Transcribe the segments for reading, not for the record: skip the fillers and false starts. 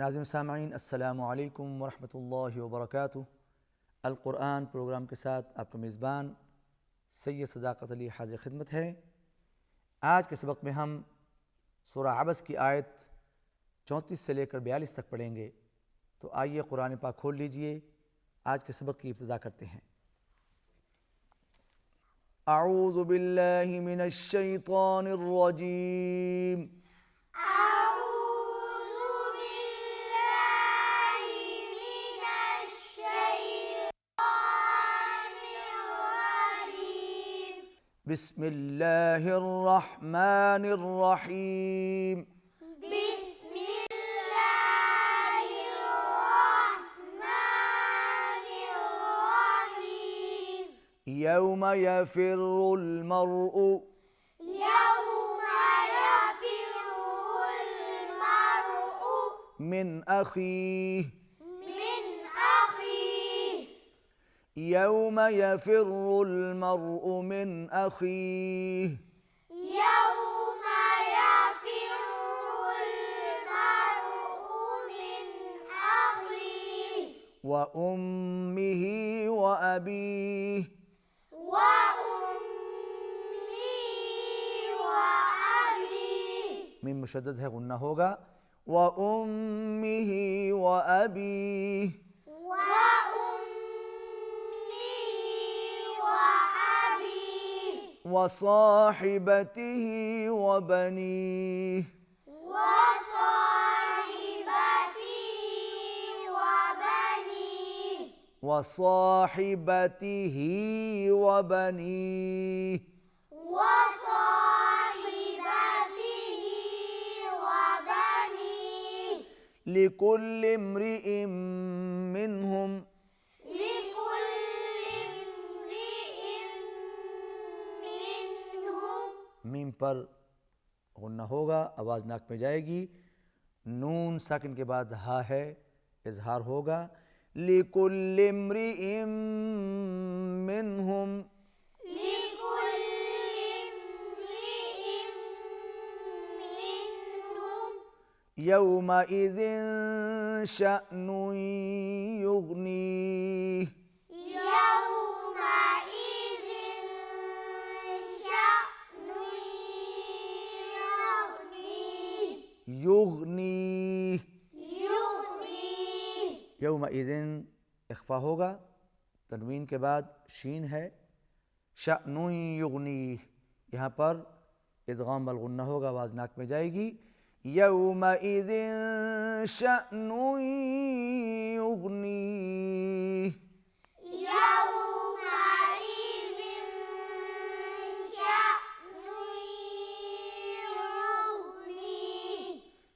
नाज़िम सामाईन अस्सलामु अलैकुम वरहमतुल्लाहि वबरकातुहू। अल कुरान प्रोग्राम के साथ आपका मेज़बान सैयद सदाकत अली हाज़िर खिदमत है। आज के सबक में हम सूरह अबस की आयत 34 से लेकर 42 तक पढ़ेंगे। तो आइए कुरान पाक खोल लीजिए, आज के सबक की इब्तिदा करते हैं। अऊज़ु बिल्लाहि मिनश शैतानिर रजीम। बिस्मिल्लाहिर रहमानिर रहीम। यौम यफ़िर्रुल मर्उ मिन अख़ीह। यौम यफ़िर्रुल मर्उ मिन अख़ीह। व उम्मिही व अबीह। मीम मुशद्दद है, गुन्ना होगा। व उम्मिही व अबीह। व साहिबतिही व बनीह। व साहिबतिही व बनीह। लिकुल्लि इम्रिइम मिनहुम। मीम पर गुन्ना होगा, आवाज़ नाक में जाएगी। नून साकिन के बाद हा है, इजहार होगा। लिकुल्लि इम्रिइम मिनहुम। यौमइज़िन शअनुन युग़नीह। युग़नीह। यौमइज़िन इख्फ़ा होगा, तनवीन के बाद शीन है। शअनुन युग़नीह, यहाँ पर इदग़ाम बल गुन्ना होगा, आवाज़ नाक में जाएगी। यौमइज़िन शअनुन युग़नीह।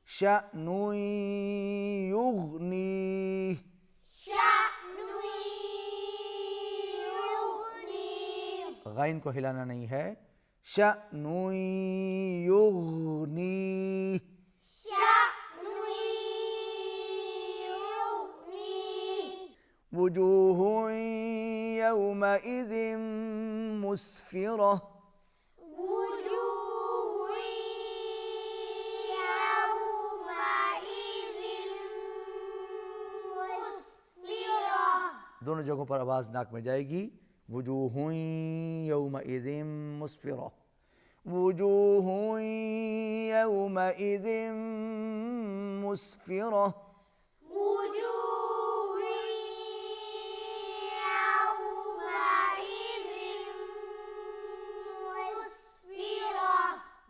शअनुन युग़नीह। ग़ैन को हिलाना नहीं है। शअनुन युग़नीह। वुजूहुन यौमइज़िन मुस्फ़िरह। दोनों जगहों पर आवाज़ नाक में जाएगी। वुजूहुन यौमइज़िन मुस्फ़िरह। वुजूहुन यौमइज़िन मुस्फ़िरह।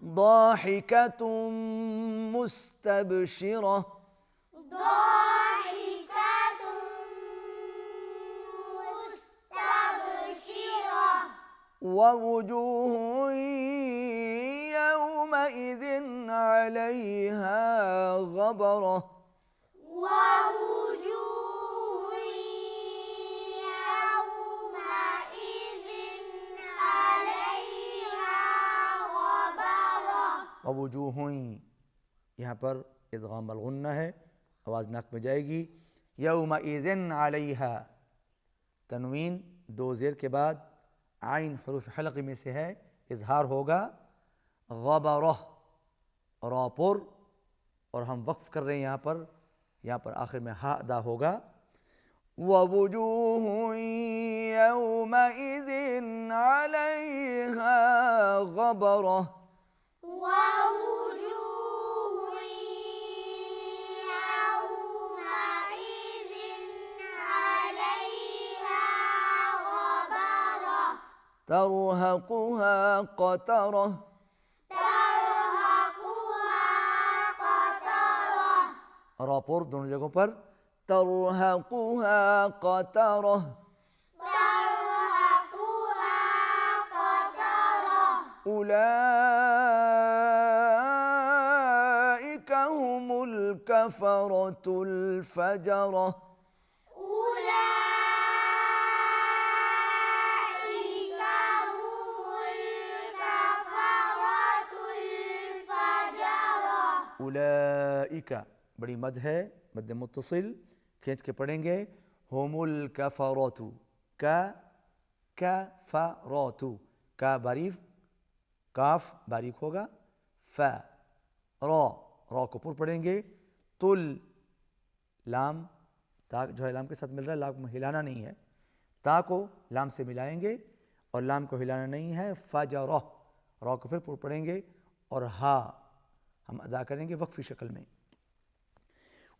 ضاحكة مستبشرة। ووجوه يومئذ عليها غبرة. ववुजूह, यहाँ पर इदग़ाम बल गुन्ना है, आवाज़ नाक में जाएगी। यौमइज़िन अलैहा, तनवीन दो ज़ेर के बाद आइन हुरूफ़ हलक़ में से है, इजहार होगा। गबरह, रापुर, और हम वक्फ़ कर रहे हैं यहाँ पर यहाँ पर आखिर में हा अदा होगा। ववुजूह यौमइज़िन अलैहा गबरह, तरहक़ुहा क़तरह, रापुर दोनों जगहों पर तरहक़ुहा क़तरह, उलाइका हुमुल कफ़रतुल फ़जरह, उलाइका बड़ी मद है, मद मुत्तसिल खींच के पढ़ेंगे। हुमुल कफ़रतु, का कफ़रतु, का बारीक, काफ बारीक होगा, फ रा को पुर पढ़ेंगे। तुल लाम, ता जो है लाम के साथ मिल रहा है, लाम हिलाना नहीं है, ता को लाम से मिलाएंगे और लाम को हिलाना नहीं है। फजरह, रा को फिर पुर पढ़ेंगे और हा हम अदा करेंगे वक्फी शक्ल में।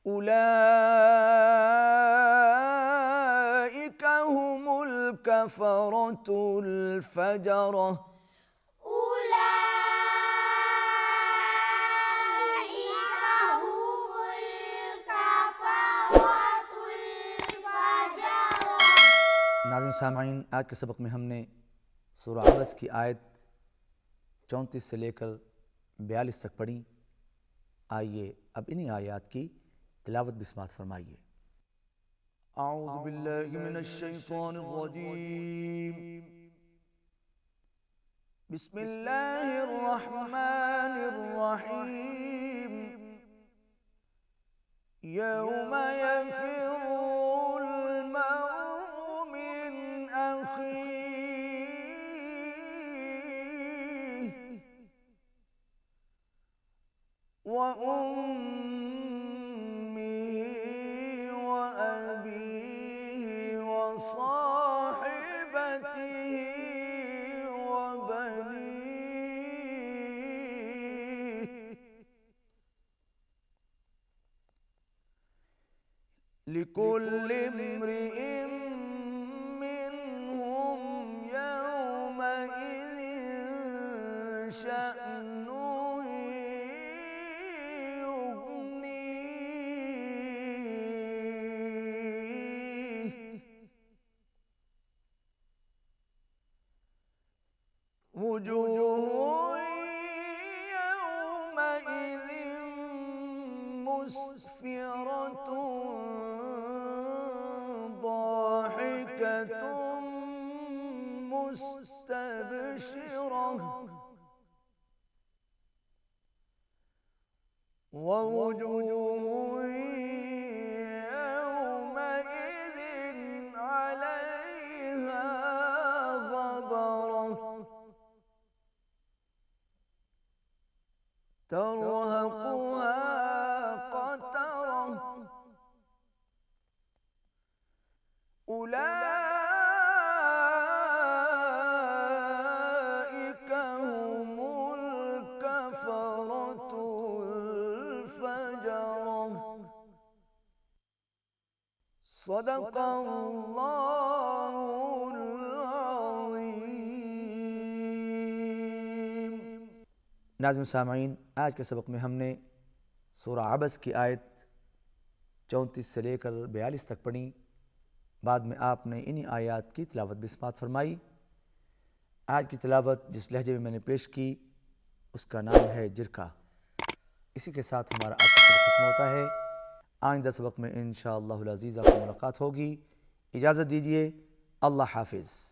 उलाइका हुमुल कफ़रतुल फ़जरह, नाज़रीन सामाईन, आज के सबक में हमने सूरह अबस की आयत 34 से लेकर 42 तक पढ़ी। आइए अब इन्हीं आयत की तिलावत भी समाअत फरमाइए। अऊज़ु बिल्लाहि मिनश शैतानिर रजीम, बिस्मिल्लाहिर रहमानिर रहीम, यौमा यफ़िर्रुल मर्'ु मिन अख़ीहि व उम्मिही व अबीही व साहिबतिही व बनीही लिकुल्लि इम्रिइन मिनहुम यौमइज़िन शअनुन युग़नीह, वुजूहुन यौमइज़िन मुस्फ़िरतुन ضاحكतुन मुस्तबशिरह, ववुजूहुन यौमइज़िन अलैहा गबरह, तरहक़ुहा क़तरह, उलाइका हुमुल कफ़रतुल फ़जरह। सदक़ल्लाहुल अज़ीम। नाज़रीन सामाईन, आज के सबक में हमने सूरह अबस की आयत 34 से लेकर 42 तक पढ़ी। बाद में आपने इन्हीं आयत की तिलावत भी समाअत फरमाई। आज की तिलावत जिस लहजे में मैंने पेश की उसका नाम है जिरका। इसी के साथ हमारा आज का सबक खत्म होता है। आइंदा सबक में इंशाअल्लाहुल अज़ीज़ आपसे मुलाकात होगी। इजाज़त दीजिए। अल्लाह हाफ़िज़।